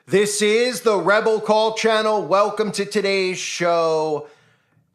This is the Rebel Call channel. Welcome to today's show.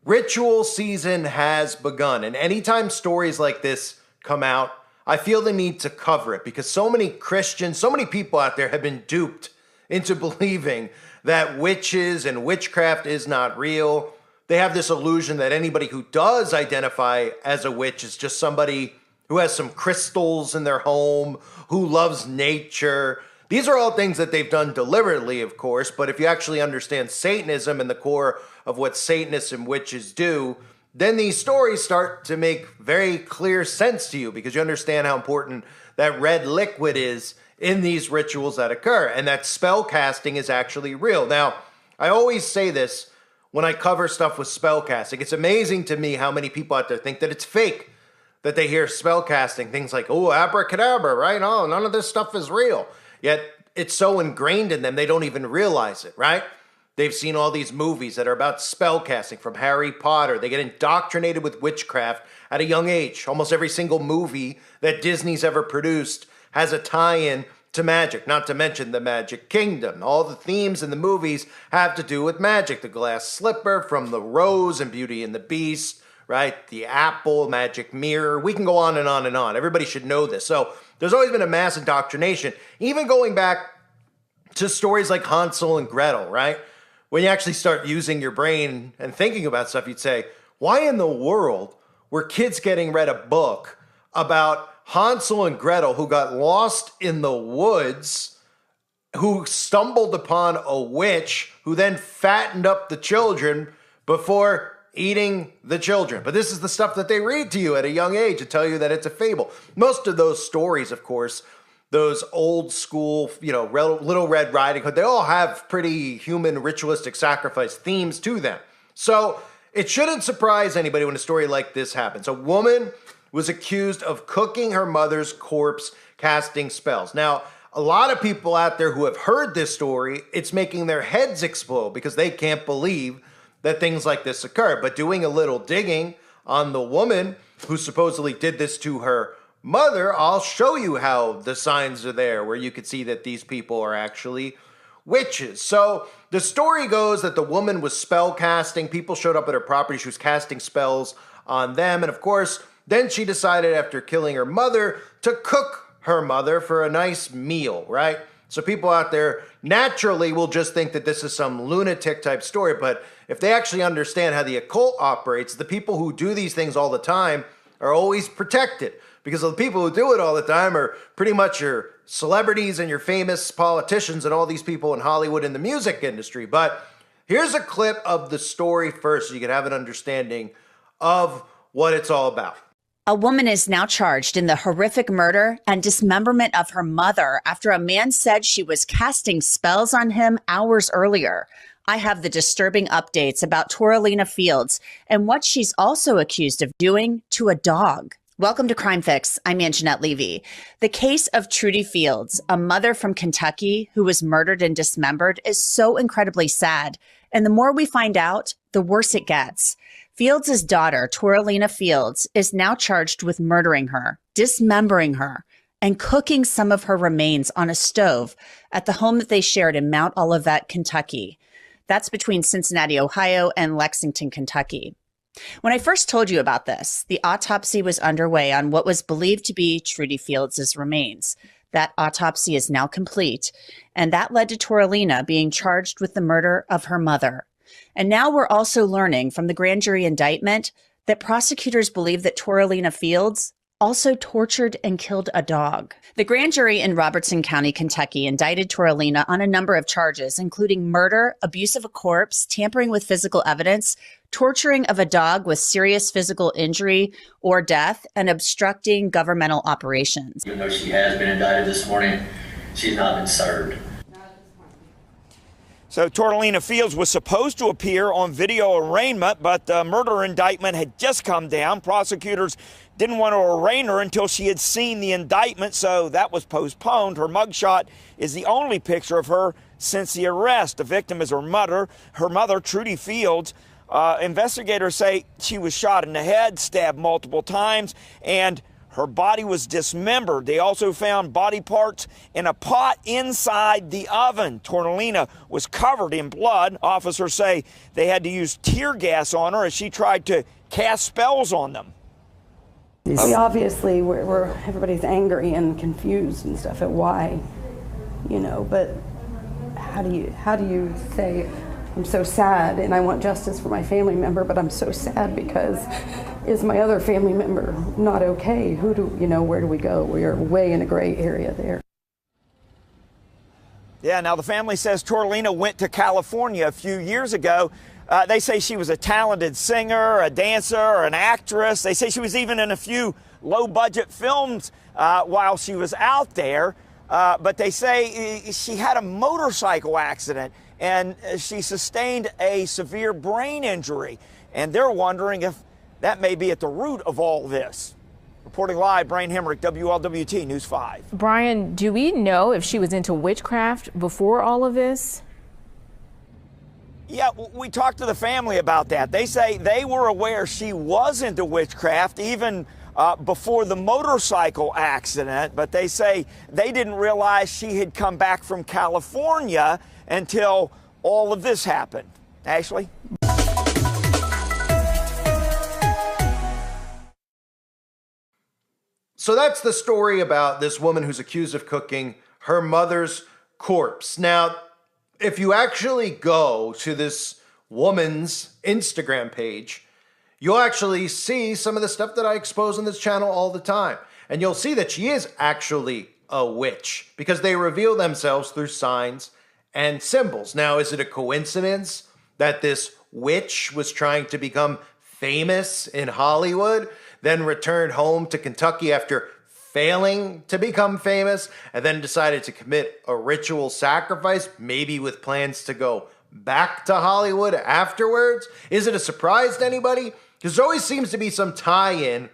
Ritual season has begun, and anytime stories like this come out, I feel the need to cover it because so many Christians, so many people out there have been duped into believing that witches and witchcraft is not real. They have this illusion that anybody who does identify as a witch is just somebody who has some crystals in their home, who loves nature. These are all things that they've done deliberately, of course, but if you actually understand Satanism and the core of what Satanists and witches do, then these stories start to make very clear sense to you because you understand how important that red liquid is in these rituals that occur and that spell casting is actually real. Now, I always say this when I cover stuff with spell casting. It's amazing to me how many people out there think that it's fake, that they hear spell casting, things like, oh, abracadabra, right? Oh, none of this stuff is real. Yet it's so ingrained in them, they don't even realize it, right? They've seen all these movies that are about spell casting from Harry Potter. They get indoctrinated with witchcraft at a young age. Almost every single movie that Disney's ever produced has a tie-in to magic, not to mention the Magic Kingdom. All the themes in the movies have to do with magic. The glass slipper from the Rose and Beauty and the Beast, right? The apple, magic mirror. We can go on and on and on. Everybody should know this. So there's always been a mass indoctrination, even going back to stories like Hansel and Gretel, right? When you actually start using your brain and thinking about stuff, you'd say, why in the world were kids getting read a book about Hansel and Gretel who got lost in the woods, who stumbled upon a witch, who then fattened up the children before eating the children? But this is the stuff that they read to you at a young age to tell you that it's a fable. Most of those stories, of course, those old school, Little Red Riding Hood, they all have pretty human ritualistic sacrifice themes to them. So it shouldn't surprise anybody when a story like this happens. A woman was accused of cooking her mother's corpse, casting spells. Now, a lot of people out there who have heard this story, it's making their heads explode because they can't believe that things like this occur. But doing a little digging on the woman who supposedly did this to her mother, I'll show you how the signs are there where you could see that these people are actually witches. So the story goes that the woman was spell casting. People showed up at her property. She was casting spells on them. And of course, then she decided after killing her mother to cook her mother for a nice meal, right? So people out there naturally will just think that this is some lunatic type story. But if they actually understand how the occult operates, the people who do these things all the time are always protected because the people who do it all the time are pretty much your celebrities and your famous politicians and all these people in Hollywood and the music industry. But here's a clip of the story first so you can have an understanding of what it's all about. A woman is now charged in the horrific murder and dismemberment of her mother after a man said she was casting spells on him hours earlier. I have the disturbing updates about Toralina Fields and what she's also accused of doing to a dog. Welcome to Crime Fix. I'm Anjanette Levy. The case of Trudy Fields, a mother from Kentucky who was murdered and dismembered, is so incredibly sad. And the more we find out, the worse it gets. Fields' daughter, Toralina Fields, is now charged with murdering her, dismembering her, and cooking some of her remains on a stove at the home that they shared in Mount Olivet, Kentucky. That's between Cincinnati, Ohio, and Lexington, Kentucky. When I first told you about this, the autopsy was underway on what was believed to be Trudy Fields' remains. That autopsy is now complete, and that led to Toralina being charged with the murder of her mother. And now we're also learning from the grand jury indictment that prosecutors believe that Toralina Fields also tortured and killed a dog. The grand jury in Robertson County, Kentucky, indicted Toralina on a number of charges, including murder, abuse of a corpse, tampering with physical evidence, torturing of a dog with serious physical injury or death, and obstructing governmental operations. Even though she has been indicted this morning, she's not been served. So Toralina Fields was supposed to appear on video arraignment, but the murder indictment had just come down. Prosecutors didn't want to arraign her until she had seen the indictment, so that was postponed. Her mugshot is the only picture of her since the arrest. The victim is her mother, Trudy Fields. Investigators say she was shot in the head, stabbed multiple times, and Her body was dismembered. They also found body parts in a pot inside the oven. Tornolina was covered in blood. Officers say they had to use tear gas on her as she tried to cast spells on them. We obviously, everybody's angry and confused and stuff at why, but how do you say, I'm so sad and I want justice for my family member, but I'm so sad because is my other family member not okay? Where do we go? We are way in a gray area there. Yeah, now the family says Tortolina went to California a few years ago. They say she was a talented singer, a dancer, an actress. They say she was even in a few low-budget films while she was out there. But they say she had a motorcycle accident and she sustained a severe brain injury. And they're wondering if that may be at the root of all this. Reporting live, Brian Hemrick, WLWT News 5. Brian, do we know if she was into witchcraft before all of this? Yeah, we talked to the family about that. They say they were aware she was into witchcraft even before the motorcycle accident, but they say they didn't realize she had come back from California until all of this happened. Ashley? So that's the story about this woman who's accused of cooking her mother's corpse. Now, if you actually go to this woman's Instagram page, you'll actually see some of the stuff that I expose on this channel all the time. And you'll see that she is actually a witch because they reveal themselves through signs and symbols. Now, is it a coincidence that this witch was trying to become famous in Hollywood, then returned home to Kentucky after failing to become famous, and then decided to commit a ritual sacrifice, maybe with plans to go back to Hollywood afterwards? Is it a surprise to anybody? Because there always seems to be some tie-in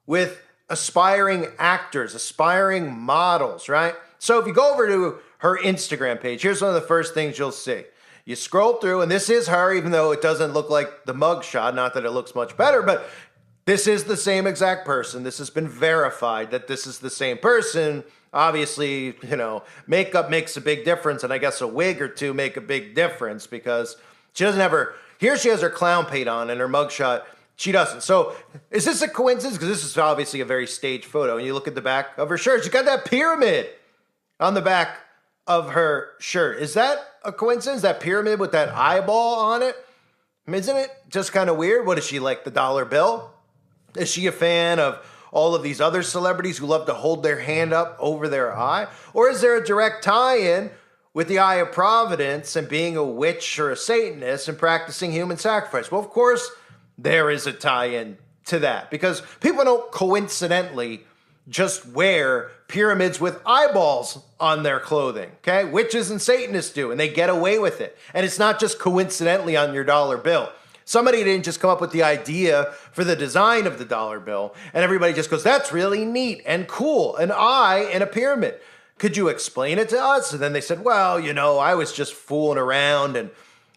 with aspiring actors, aspiring models, right? So if you go over to her Instagram page, here's one of the first things you'll see. You scroll through, and this is her, even though it doesn't look like the mugshot, not that it looks much better, but this is the same exact person. This has been verified that this is the same person. Obviously, makeup makes a big difference, and I guess a wig or two make a big difference because she doesn't have her, here she has her clown paint on, and her mugshot, she doesn't. So is this a coincidence? Because this is obviously a very staged photo, and you look at the back of her shirt, she's got that pyramid on the back of her shirt. Is that a coincidence, that pyramid with that eyeball on it? Isn't it just kind of weird? What is she, like the dollar bill? Is she a fan of all of these other celebrities who love to hold their hand up over their eye? Or is there a direct tie-in with the Eye of Providence and being a witch or a Satanist and practicing human sacrifice? Well, of course, there is a tie-in to that because people don't coincidentally just wear pyramids with eyeballs on their clothing, okay? Witches and Satanists do, and they get away with it. And it's not just coincidentally on your dollar bill. Somebody didn't just come up with the idea for the design of the dollar bill, and everybody just goes, that's really neat and cool, an eye in a pyramid. Could you explain it to us? And then they said, well, I was just fooling around, and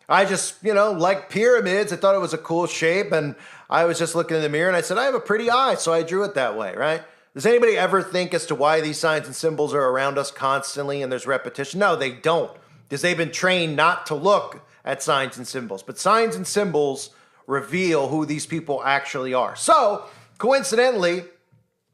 I just, like pyramids. I thought it was a cool shape, and I was just looking in the mirror, and I said, I have a pretty eye, so I drew it that way, right? Does anybody ever think as to why these signs and symbols are around us constantly and there's repetition? No, they don't, because they've been trained not to look at signs and symbols. But signs and symbols reveal who these people actually are. So, coincidentally,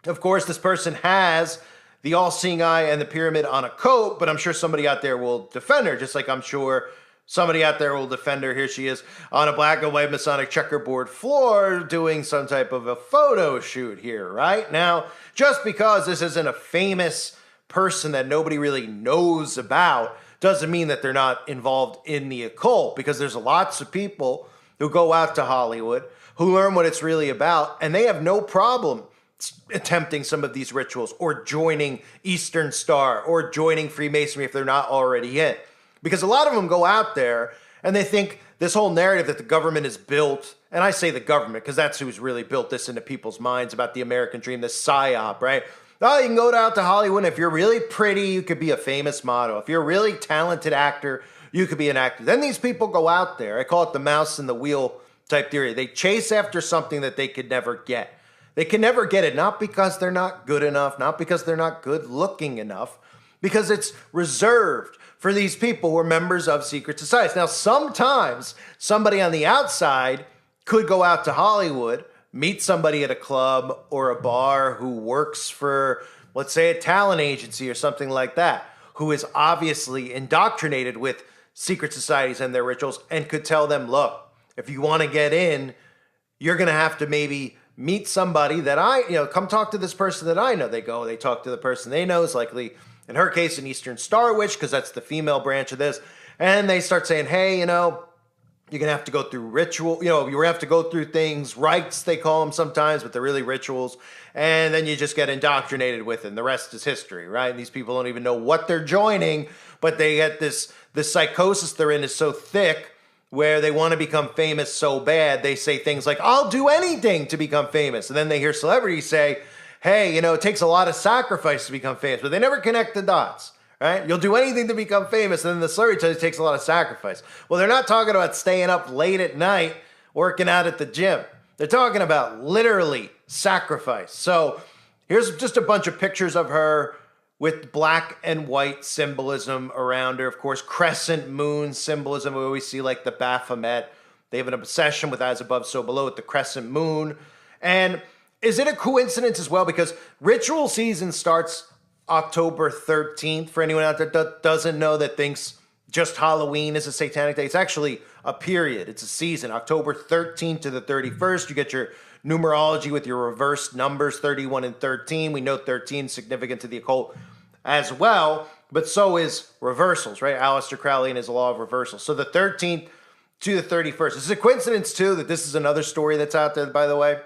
of course, this person has the all-seeing eye and the pyramid on a coat, but I'm sure somebody out there will defend her, just like I'm sure somebody out there will defend her. Here she is on a black and white Masonic checkerboard floor doing some type of a photo shoot here, right? Now, just because this isn't a famous person that nobody really knows about doesn't mean that they're not involved in the occult, because there's lots of people who go out to Hollywood, who learn what it's really about, and they have no problem attempting some of these rituals or joining Eastern Star or joining Freemasonry if they're not already in. Because a lot of them go out there and they think this whole narrative that the government is built, and I say the government because that's who's really built this into people's minds about the American dream, this psyop, right? Oh, you can go out to Hollywood. If you're really pretty, you could be a famous model. If you're a really talented actor, you could be an actor. Then these people go out there. I call it the mouse and the wheel type theory. They chase after something that they could never get. They can never get it, not because they're not good enough, not because they're not good looking enough, because it's reserved for these people who are members of secret societies. Now, sometimes somebody on the outside could go out to Hollywood, meet somebody at a club or a bar who works for, let's say, a talent agency or something like that, who is obviously indoctrinated with secret societies and their rituals, and could tell them, look, if you want to get in, you're going to have to maybe meet somebody that come talk to this person that I know. They go, they talk to the person they know, is likely, in her case, an Eastern Star Witch, because that's the female branch of this. And they start saying, hey, you're going to have to go through ritual, you have to go through things, rites, they call them sometimes, but they're really rituals. And then you just get indoctrinated with it, and the rest is history, right? And these people don't even know what they're joining, but they get this psychosis they're in is so thick where they want to become famous so bad, they say things like, I'll do anything to become famous. And then they hear celebrities say, hey, it takes a lot of sacrifice to become famous, but they never connect the dots, right? You'll do anything to become famous, and then the celebrity tells you it takes a lot of sacrifice. Well, they're not talking about staying up late at night, working out at the gym. They're talking about literally sacrifice. So here's just a bunch of pictures of her with black and white symbolism around her. Of course, crescent moon symbolism. We always see like the Baphomet. They have an obsession with as above, so below, with the crescent moon. And is it a coincidence as well? Because ritual season starts October 13th. For anyone out there that doesn't know, that thinks just Halloween is a satanic day. It's actually a period. It's a season. October 13th to the 31st. You get your numerology with your reversed numbers, 31 and 13. We know 13 is significant to the occult as well, but so is reversals, right? Aleister Crowley and his law of reversals. So the 13th to the 31st. It's a coincidence, too, that this is another story that's out there, by the way,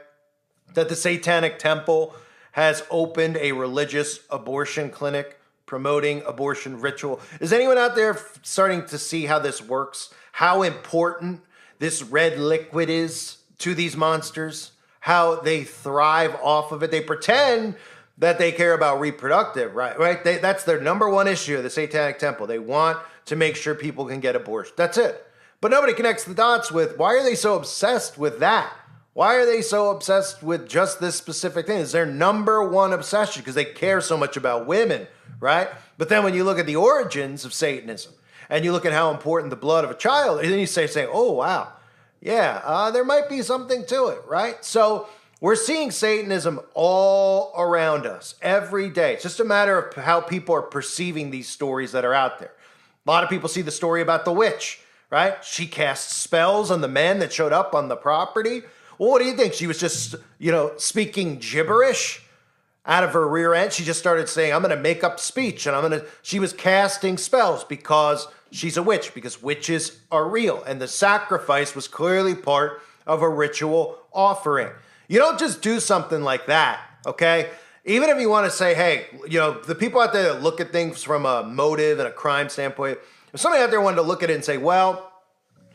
that the Satanic Temple has opened a religious abortion clinic promoting abortion ritual. Is anyone out there starting to see how this works? How important this red liquid is to these monsters? How they thrive off of it? They pretend that they care about reproductive, right? That's their number one issue, the Satanic Temple. They want to make sure people can get abortion. That's it. But nobody connects the dots with, why are they so obsessed with that? Why are they so obsessed with just this specific thing? It's their number one obsession because they care so much about women, right? But then when you look at the origins of Satanism and you look at how important the blood of a child, and then you say, oh, wow, yeah, there might be something to it, right? So we're seeing Satanism all around us every day. It's just a matter of how people are perceiving these stories that are out there. A lot of people see the story about the witch, right? She cast spells on the men that showed up on the property. Well, what do you think? She was just, speaking gibberish out of her rear end. She just started saying, I'm going to make up speech, and she was casting spells because she's a witch, because witches are real. And the sacrifice was clearly part of a ritual offering. You don't just do something like that, okay? Even if you want to say, hey, the people out there that look at things from a motive and a crime standpoint, if somebody out there wanted to look at it and say, well,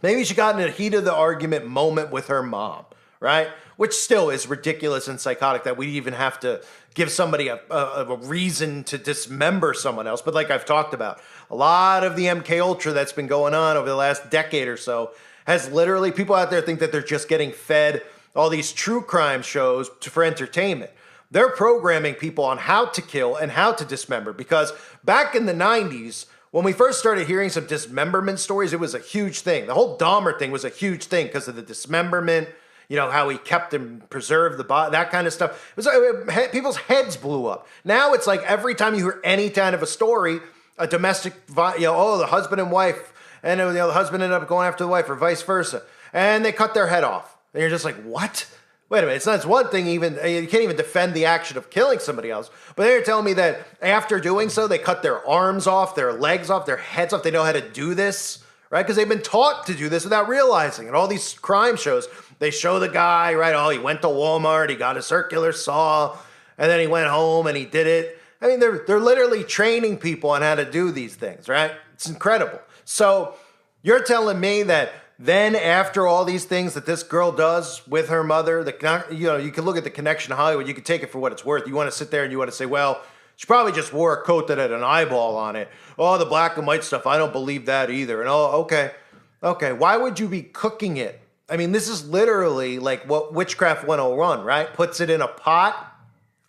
maybe she got in a heat of the argument moment with her mom, right? Which still is ridiculous and psychotic that we even have to give somebody a reason to dismember someone else. But like I've talked about, a lot of the MK Ultra that's been going on over the last decade or so has literally, people out there think that they're just getting fed all these true crime shows for entertainment. They're programming people on how to kill and how to dismember, because back in the 90s, when we first started hearing some dismemberment stories, it was a huge thing. The whole Dahmer thing was a huge thing because of the dismemberment, how he kept and preserved the body, that kind of stuff. It was people's heads blew up. Now it's like every time you hear any kind of a story, a domestic, the husband and wife, and the husband ended up going after the wife or vice versa, and they cut their head off. And you're just like, what? Wait a minute, it's one thing even, you can't even defend the action of killing somebody else, but they're telling me that after doing so, they cut their arms off, their legs off, their heads off. They know how to do this, right? Because they've been taught to do this without realizing. And all these crime shows, they show the guy, right? Oh, he went to Walmart, he got a circular saw, and then he went home and he did it. I mean, they're literally training people on how to do these things, right? It's incredible. So you're telling me that then after all these things that this girl does with her mother, you can look at the connection to Hollywood, you can take it for what it's worth. You want to sit there and you want to say, well, she probably just wore a coat that had an eyeball on it. Oh, the black and white stuff, I don't believe that either. And okay. Why would you be cooking it I mean, this is literally like what Witchcraft 101, right? Puts it in a pot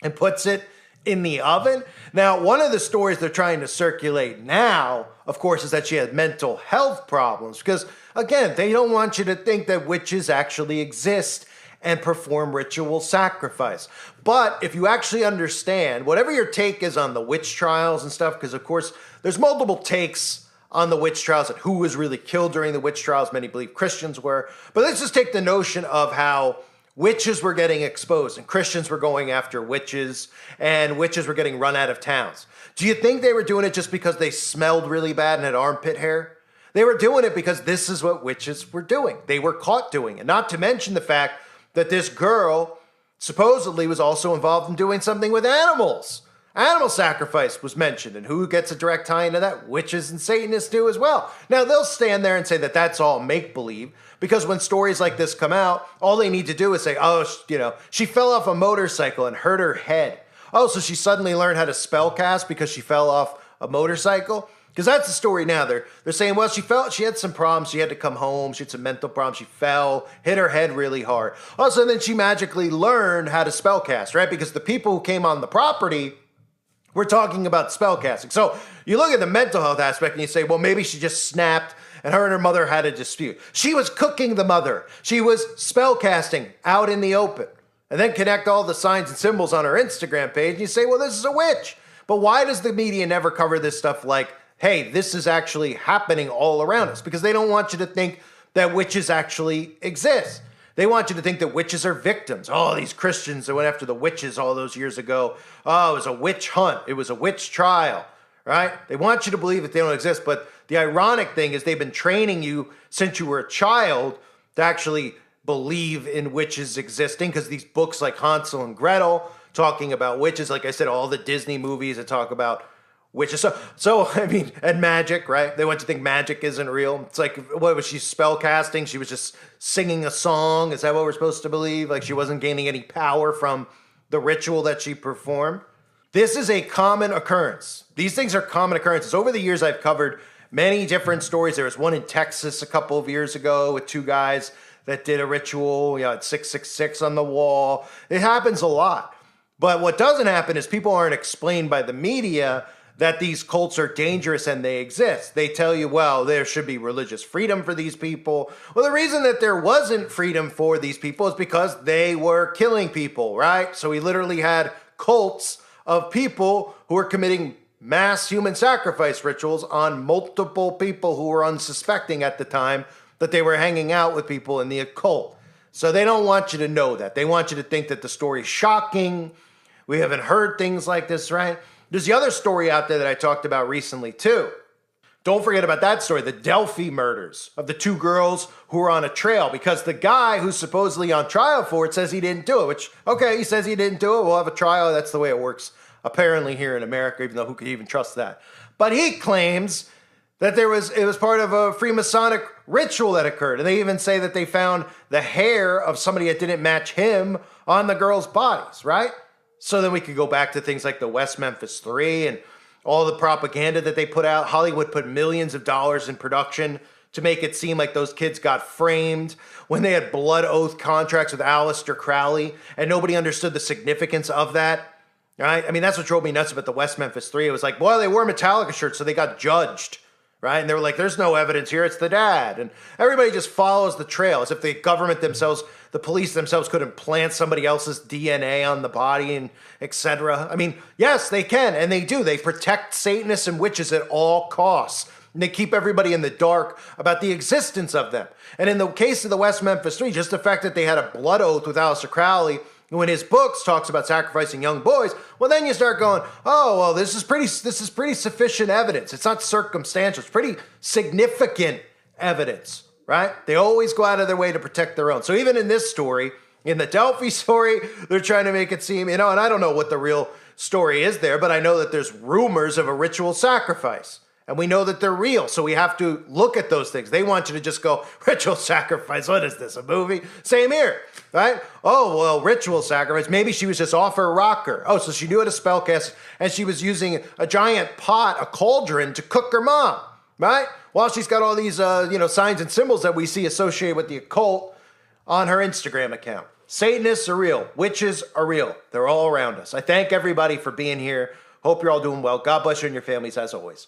and puts it in the oven. Now, one of the stories they're trying to circulate now, of course, is that she had mental health problems because, again, they don't want you to think that witches actually exist and perform ritual sacrifice. But if you actually understand, whatever your take is on the witch trials and stuff, because, of course, there's multiple takes on the witch trials and who was really killed during the witch trials. Many believe Christians were. But let's just take the notion of how witches were getting exposed and Christians were going after witches and witches were getting run out of towns. Do you think they were doing it just because they smelled really bad and had armpit hair? They were doing it because this is what witches were doing. They were caught doing it. Not to mention the fact that this girl supposedly was also involved in doing something with animals. Animal sacrifice was mentioned, and who gets a direct tie into that? Witches and Satanists do as well. Now, they'll stand there and say that that's all make-believe, because when stories like this come out, all they need to do is say, oh, she fell off a motorcycle and hurt her head. Oh, so she suddenly learned how to spell cast because she fell off a motorcycle? Because that's the story now. They're saying, well, she had some problems. She had to come home. She had some mental problems. She fell, hit her head really hard. Also, then she magically learned how to spell cast, right? Because the people who came on the property we're talking about spellcasting. So you look at the mental health aspect and you say, well, maybe she just snapped and her mother had a dispute. She was cooking the mother. She was spellcasting out in the open. And then connect all the signs and symbols on her Instagram page and you say, well, this is a witch. But why does the media never cover this stuff like, hey, this is actually happening all around us? Because they don't want you to think that witches actually exist. They want you to think that witches are victims. Oh, these Christians that went after the witches all those years ago. Oh, it was a witch hunt. It was a witch trial, right? They want you to believe that they don't exist. But the ironic thing is they've been training you since you were a child to actually believe in witches existing, because these books like Hansel and Gretel talking about witches, like I said, all the Disney movies that talk about witches. So I mean, and magic, right? They want to think magic isn't real. It's like, what was she spell casting? She was just singing a song. Is that what we're supposed to believe? Like she wasn't gaining any power from the ritual that she performed. This is a common occurrence. These things are common occurrences. Over the years, I've covered many different stories. There was one in Texas a couple of years ago with two guys that did a ritual, at 666 on the wall. It happens a lot. But what doesn't happen is people aren't explained by the media that these cults are dangerous and they exist. They tell you, well, there should be religious freedom for these people. Well, the reason that there wasn't freedom for these people is because they were killing people, right? So we literally had cults of people who were committing mass human sacrifice rituals on multiple people who were unsuspecting at the time that they were hanging out with people in the occult. So they don't want you to know that. They want you to think that the story's shocking. We haven't heard things like this, right? There's the other story out there that I talked about recently too. Don't forget about that story, the Delphi murders of the two girls who were on a trail, because the guy who's supposedly on trial for it says he didn't do it, which, okay, he says he didn't do it. We'll have a trial. That's the way it works apparently here in America, even though who could even trust that? But he claims that it was part of a Freemasonic ritual that occurred. And they even say that they found the hair of somebody that didn't match him on the girls' bodies, right? So then we could go back to things like the West Memphis 3 and all the propaganda that they put out. Hollywood put millions of dollars in production to make it seem like those kids got framed when they had blood oath contracts with Aleister Crowley, and nobody understood the significance of that. Right? I mean, that's what drove me nuts about the West Memphis 3. It was like, well, they wore Metallica shirts, so they got judged. Right? And they were like, there's no evidence here. It's the dad. And everybody just follows the trail as if the government themselves, the police themselves could implant somebody else's DNA on the body and etc. I mean, yes, they can. And they do. They protect Satanists and witches at all costs. And they keep everybody in the dark about the existence of them. And in the case of the West Memphis 3, just the fact that they had a blood oath with Aleister Crowley, when his books talks about sacrificing young boys, well, then you start going, oh, well, this is pretty sufficient evidence. It's not circumstantial. It's pretty significant evidence, right? They always go out of their way to protect their own. So even in this story, in the Delphi story, they're trying to make it seem, and I don't know what the real story is there, but I know that there's rumors of a ritual sacrifice. And we know that they're real, so we have to look at those things. They want you to just go, ritual sacrifice, what is this, a movie? Same here, right? Oh, well, ritual sacrifice, maybe she was just off her rocker. Oh, so she knew how to spellcast, and she was using a giant pot, a cauldron, to cook her mom, right? While she's got all these, signs and symbols that we see associated with the occult, on her Instagram account. Satanists are real. Witches are real. They're all around us. I thank everybody for being here. Hope you're all doing well. God bless you and your families as always.